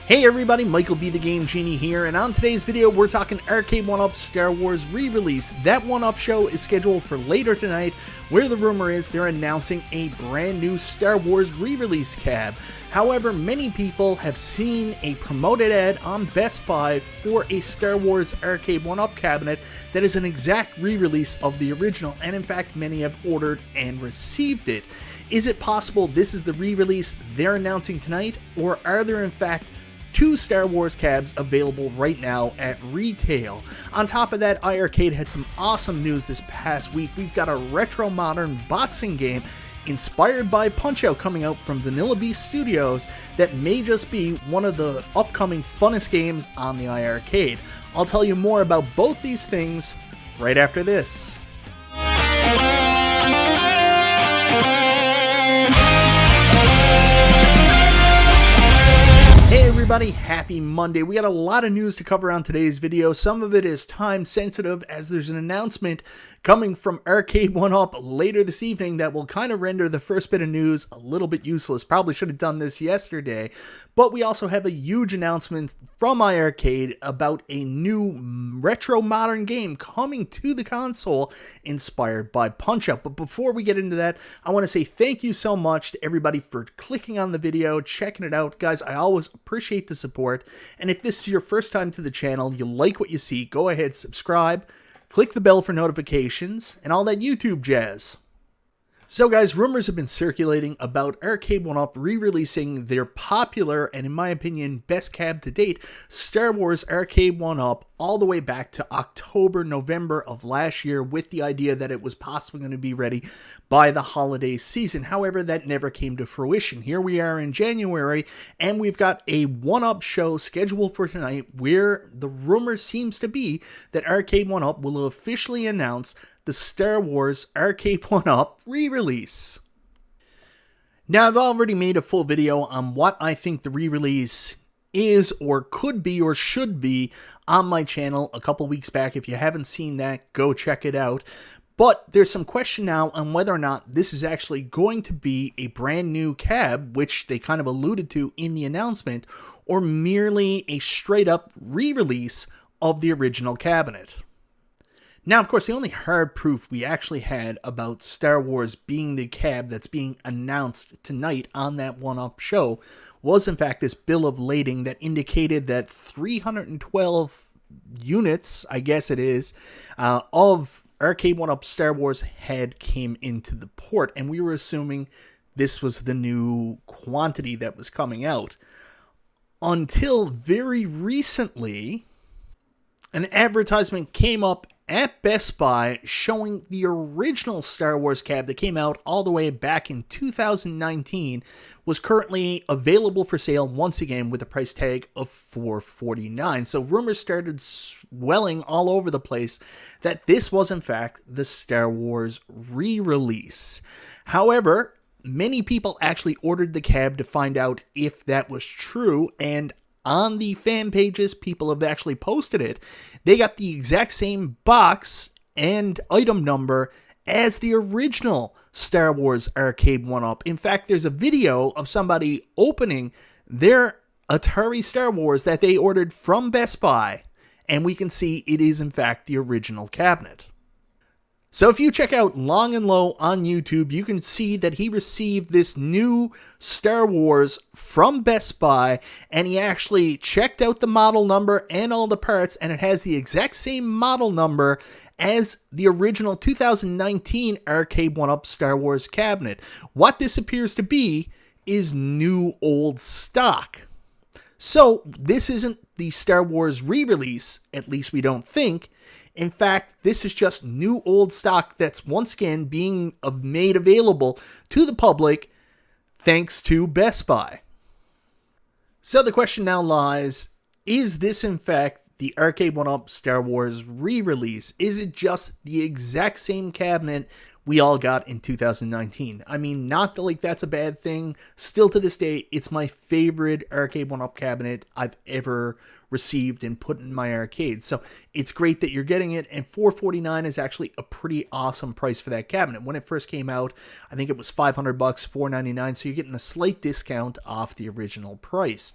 Hey everybody, MichaelBtheGameGenie here, and on today's video we're talking Arcade1Up Star Wars Re-Release. That 1-Up show is scheduled for later tonight, where the rumor is they're announcing a brand new Star Wars Re-Release cab. However, many people have seen a promoted ad on Best Buy for a Star Wars Arcade1Up cabinet that is an exact re-release of the original, and in fact many have ordered and received it. Is it possible this is the re-release they're announcing tonight, or are there in fact two Star Wars cabs available right now at retail? On top of that, iArcade had some awesome news this past week. We've got a retro modern boxing game inspired by Punch-Out coming out from Vanilla Beast Studios that may just be one of the upcoming funnest games on the iArcade. I'll tell you more about both these things right after this. Hey everybody, happy Monday. We got a lot of news to cover on today's video. Some of it is time sensitive as there's an announcement coming from Arcade1Up later this evening that will kind of render the first bit of news a little bit useless. Probably should have done this yesterday. But we also have a huge announcement from iArcade about a new retro modern game coming to the console inspired by Punch-Out. But before we get into that, I want to say thank you so much to everybody for clicking on the video, checking it out. Guys, I always appreciate the support, and if this is your first time to the channel, you like what you see, go ahead, subscribe, click the bell for notifications, and all that YouTube jazz. So guys, rumors have been circulating about Arcade1Up re-releasing their popular, and in my opinion, best cab to date, Star Wars Arcade1Up, all the way back to October, November of last year, with the idea that it was possibly going to be ready by the holiday season. However, that never came to fruition. Here we are in January, and we've got a 1-Up show scheduled for tonight where the rumor seems to be that Arcade1Up will officially announce the Star Wars Arcade1Up Re-Release. Now, I've already made a full video on what I think the re-release is or could be or should be on my channel a couple weeks back. If you haven't seen that, go check it out. But there's some question now on whether or not this is actually going to be a brand new cab, which they kind of alluded to in the announcement, or merely a straight up re-release of the original cabinet. Now, of course, the only hard proof we actually had about Star Wars being the cab that's being announced tonight on that 1-Up show was, in fact, this bill of lading that indicated that 312 units, I guess it is, of Arcade1Up Star Wars had came into the port, and we were assuming this was the new quantity that was coming out. Until very recently, an advertisement came up at Best Buy showing the original Star Wars cab that came out all the way back in 2019 was currently available for sale once again with a price tag of $449. So rumors started swelling all over the place that this was in fact the Star Wars re-release. However, many people actually ordered the cab to find out if that was true, and on the fan pages, people have actually posted it. They got the exact same box and item number as the original Star Wars Arcade1Up. In fact, there's a video of somebody opening their Atari Star Wars that they ordered from Best Buy, and we can see it is in fact the original cabinet. So if you check out Long and Low on YouTube, you can see that he received this new Star Wars from Best Buy, and he actually checked out the model number and all the parts, and it has the exact same model number as the original 2019 Arcade1Up Star Wars cabinet. What this appears to be is new old stock. So this isn't the Star Wars re-release, at least we don't think. In fact, this is just new old stock that's once again being made available to the public thanks to Best Buy. So the question now lies, is this in fact the Arcade1Up Star Wars re-release? Is it just the exact same cabinet we all got in 2019? I mean, not that like that's a bad thing. Still to this day, it's my favorite Arcade1Up cabinet I've ever received and put in my arcade. So it's great that you're getting it, and $449 is actually a pretty awesome price for that cabinet. When it first came out, I think it was $500, $499, so you're getting a slight discount off the original price.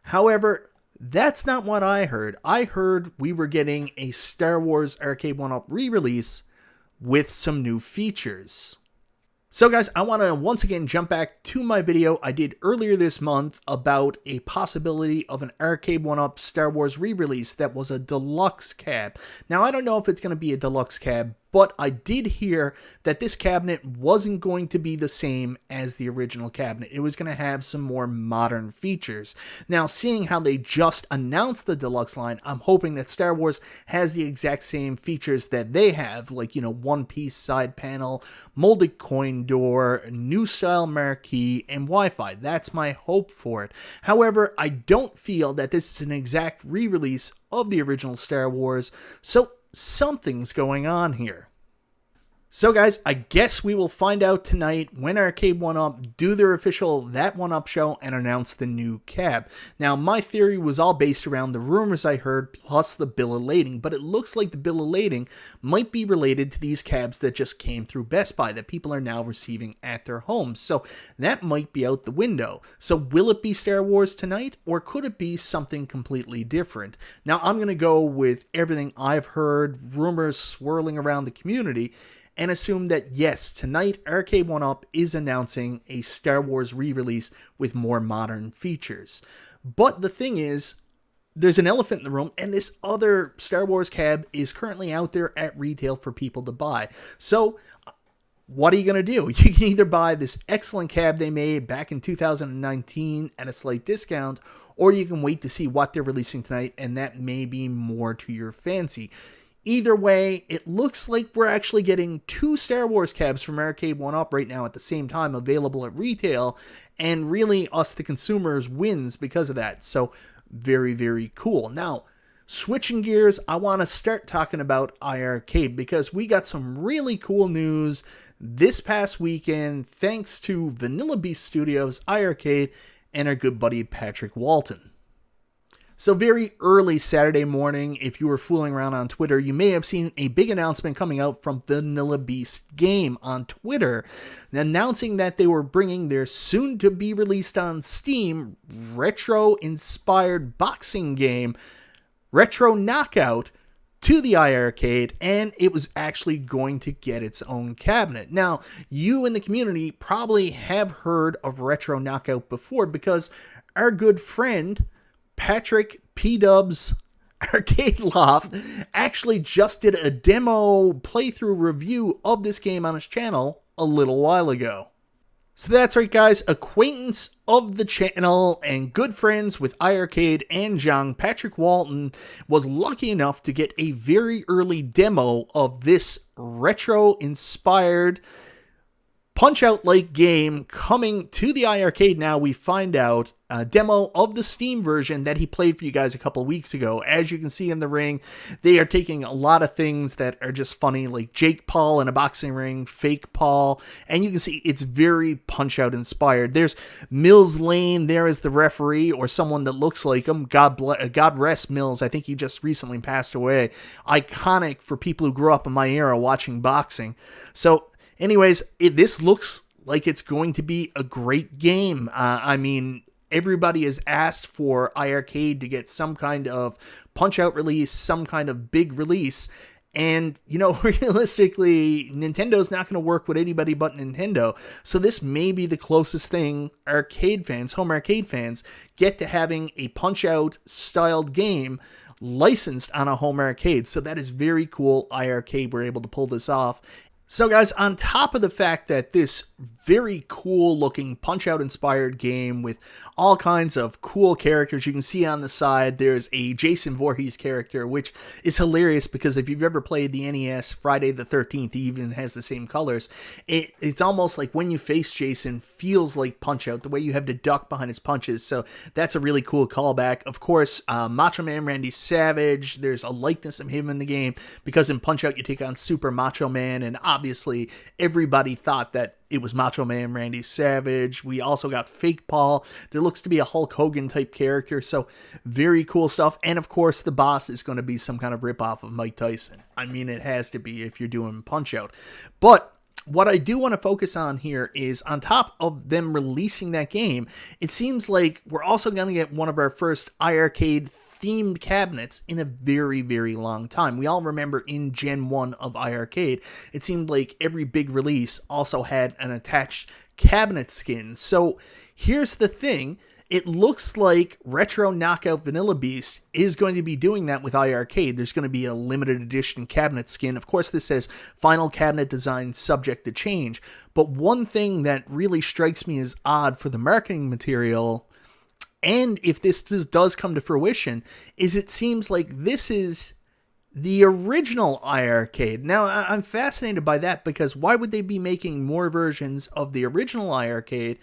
However, that's not what I heard. I heard we were getting a Star Wars Arcade1Up Re-Release with some new features. So guys, I want to once again jump back to my video I did earlier this month about a possibility of an Arcade1Up Star Wars Re-Release that was a deluxe cab. Now, I don't know if it's going to be a deluxe cab, but I did hear that this cabinet wasn't going to be the same as the original cabinet. It was going to have some more modern features. Now, seeing how they just announced the deluxe line, I'm hoping that Star Wars has the exact same features that they have, like, you know, one-piece side panel, molded coin door, new style marquee, and Wi-Fi. That's my hope for it. However, I don't feel that this is an exact re-release of the original Star Wars, so something's going on here. So guys, I guess we will find out tonight when Arcade1Up do their official That 1Up show and announce the new cab. Now, my theory was all based around the rumors I heard plus the bill of lading, but it looks like the bill of lading might be related to these cabs that just came through Best Buy that people are now receiving at their homes. So that might be out the window. So will it be Star Wars tonight, or could it be something completely different? Now, I'm going to go with everything I've heard, rumors swirling around the community, and assume that yes, tonight Arcade1Up is announcing a Star Wars re-release with more modern features. But the thing is, there's an elephant in the room, and this other Star Wars cab is currently out there at retail for people to buy. So what are you going to do? You can either buy this excellent cab they made back in 2019 at a slight discount, or you can wait to see what they're releasing tonight, and that may be more to your fancy. Either way, it looks like we're actually getting two Star Wars cabs from Arcade1Up right now at the same time available at retail, and really us, the consumers, wins because of that. So very, very cool. Now, switching gears, I want to start talking about iArcade because we got some really cool news this past weekend thanks to Vanilla Beast Studios, iArcade, and our good buddy Patrick Walton. So very early Saturday morning, if you were fooling around on Twitter, you may have seen a big announcement coming out from Vanilla Beast Game on Twitter, announcing that they were bringing their soon-to-be-released on Steam retro-inspired boxing game, Retro Knockout, to the iArcade, and it was actually going to get its own cabinet. Now, you in the community probably have heard of Retro Knockout before because our good friend Patrick P-Dub's Arcade Loft actually just did a demo playthrough review of this game on his channel a little while ago. So that's right, guys, acquaintance of the channel and good friends with iArcade and Jung, Patrick Walton was lucky enough to get a very early demo of this retro-inspired Punch-Out-like game coming to the iArcade. Now we find out a demo of the Steam version that he played for you guys a couple weeks ago. As you can see in the ring, they are taking a lot of things that are just funny, like Jake Paul in a boxing ring, fake Paul, and you can see it's very Punch-Out inspired. There's Mills Lane there as the referee, or someone that looks like him. God rest Mills. I think he just recently passed away. Iconic for people who grew up in my era watching boxing. So anyways, this looks like it's going to be a great game. I mean, everybody has asked for iArcade to get some kind of Punch-Out release, some kind of big release. And, you know, realistically, Nintendo's not going to work with anybody but Nintendo. So this may be the closest thing arcade fans, home arcade fans, get to having a Punch-Out styled game licensed on a home arcade. So that is very cool. iArcade were able to pull this off. So guys, on top of the fact that this very cool looking Punch-Out inspired game with all kinds of cool characters, you can see on the side there's a Jason Voorhees character, which is hilarious because if you've ever played the NES Friday the 13th, he even has the same colors. It's almost like when you face Jason, feels like Punch-Out, the way you have to duck behind his punches. So that's a really cool callback. Of course, Macho Man Randy Savage, there's a likeness of him in the game because in Punch-Out you take on Super Macho Man, and obviously everybody thought that it was Macho Man Randy Savage. We also got Fake Paul. There looks to be a Hulk Hogan type character, so very cool stuff. And of course, the boss is going to be some kind of ripoff of Mike Tyson. I mean, it has to be if you're doing Punch-Out. But what I do want to focus on here is, on top of them releasing that game, it seems like we're also going to get one of our first iArcade themed cabinets in a very, very long time. We all remember in Gen 1 of iArcade, it seemed like every big release also had an attached cabinet skin. So here's the thing. It looks like Retro Knockout Vanilla Beast is going to be doing that with iArcade. There's going to be a limited edition cabinet skin. Of course, this says final cabinet design subject to change. But one thing that really strikes me as odd for the marketing material, and if this does come to fruition, is it seems like this is the original iArcade. Now, I'm fascinated by that, because why would they be making more versions of the original iArcade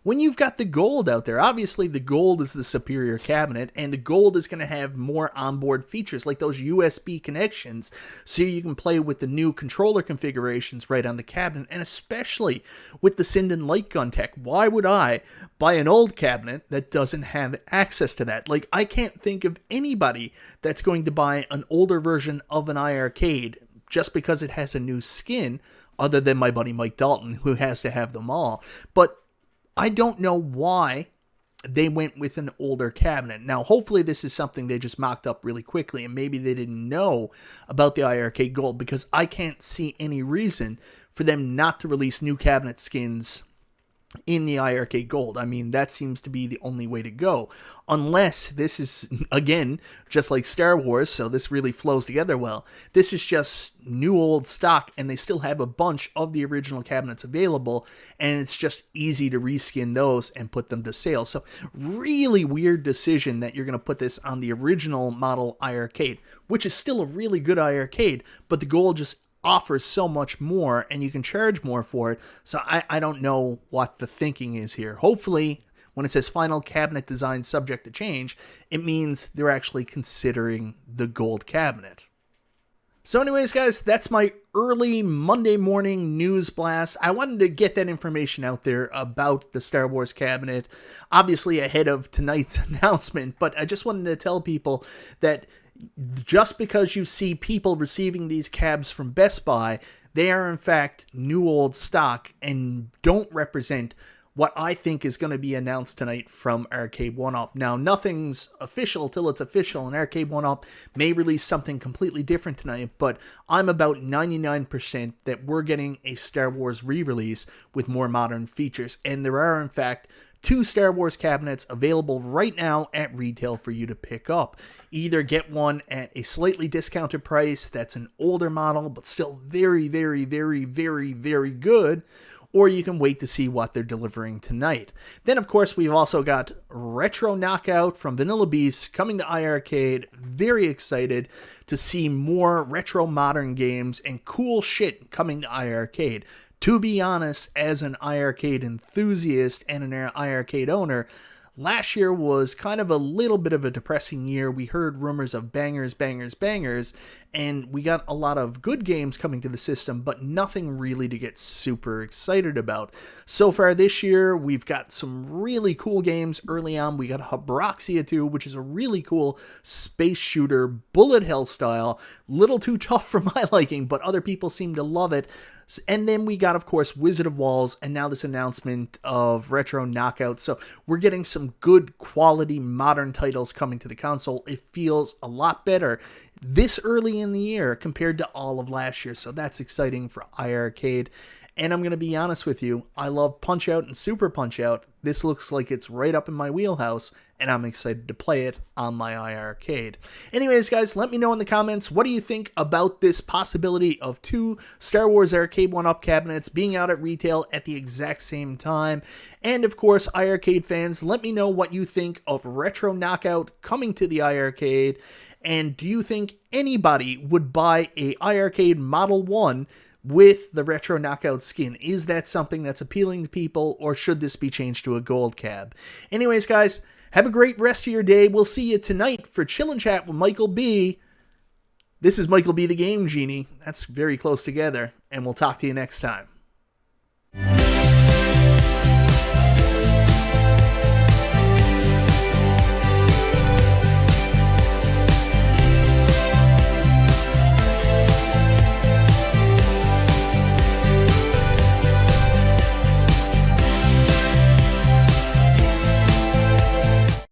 when you've got the gold out there? Obviously, the gold is the superior cabinet, and the gold is going to have more onboard features, like those USB connections, so you can play with the new controller configurations right on the cabinet, and especially with the Sinden light gun tech. Why would I buy an old cabinet that doesn't have access to that? Like, I can't think of anybody that's going to buy an older version of an iArcade just because it has a new skin, other than my buddy Mike Dalton, who has to have them all. But I don't know why they went with an older cabinet. Now, hopefully this is something they just mocked up really quickly, and maybe they didn't know about the iArcade Gold, because I can't see any reason for them not to release new cabinet skins in the iArcade Gold. I mean, that seems to be the only way to go. Unless this is, again, just like Star Wars, so this really flows together well. This is just new old stock, and they still have a bunch of the original cabinets available, and it's just easy to reskin those and put them to sale. So, really weird decision that you're going to put this on the original model iArcade, which is still a really good iArcade, but the Gold just offers so much more, and you can charge more for it. So I don't know what the thinking is here. Hopefully, when it says final cabinet design subject to change, it means they're actually considering the gold cabinet. So anyways, guys, that's my early Monday morning news blast. I wanted to get that information out there about the Star Wars cabinet, obviously ahead of tonight's announcement, but I just wanted to tell people that just because you see people receiving these cabs from Best Buy, they are in fact new old stock and don't represent what I think is going to be announced tonight from Arcade1Up. Now, nothing's official till it's official, and Arcade1Up may release something completely different tonight, but I'm about 99% that we're getting a Star Wars re-release with more modern features, and there are in fact 2 Star Wars cabinets available right now at retail for you to pick up. Either get one at a slightly discounted price that's an older model but still very, very, very, very, very good, or you can wait to see what they're delivering tonight. Then, of course, we've also got Retro Knockout from Vanilla Beast coming to iArcade. Very excited to see more retro modern games and cool shit coming to iArcade. To be honest, as an iArcade enthusiast and an iArcade owner, last year was kind of a little bit of a depressing year. We heard rumors of bangers, bangers, bangers, and we got a lot of good games coming to the system, but nothing really to get super excited about. So far this year, we've got some really cool games early on. We got Habroxia 2, which is a really cool space shooter, bullet hell style. Little too tough for my liking, but other people seem to love it. And then we got, of course, Wizard of Walls, and now this announcement of Retro Knockout. So we're getting some good quality modern titles coming to the console. It feels a lot better this early in the year compared to all of last year. So that's exciting for iArcade. And I'm going to be honest with you, I love Punch-Out and Super Punch-Out. This looks like it's right up in my wheelhouse, and I'm excited to play it on my iArcade. Anyways, guys, let me know in the comments, what do you think about this possibility of 2 Star Wars Arcade1Up cabinets being out at retail at the exact same time? And of course, iArcade fans, let me know what you think of Retro Knockout coming to the iArcade. And do you think anybody would buy a iArcade Model 1 with the Retro Knockout skin? Is that something that's appealing to people, or should this be changed to a gold cab? Anyways, guys, have a great rest of your day. We'll see you tonight for Chill and Chat with Michael B. This is Michael B. the Game Genie. That's very close together, and we'll talk to you next time.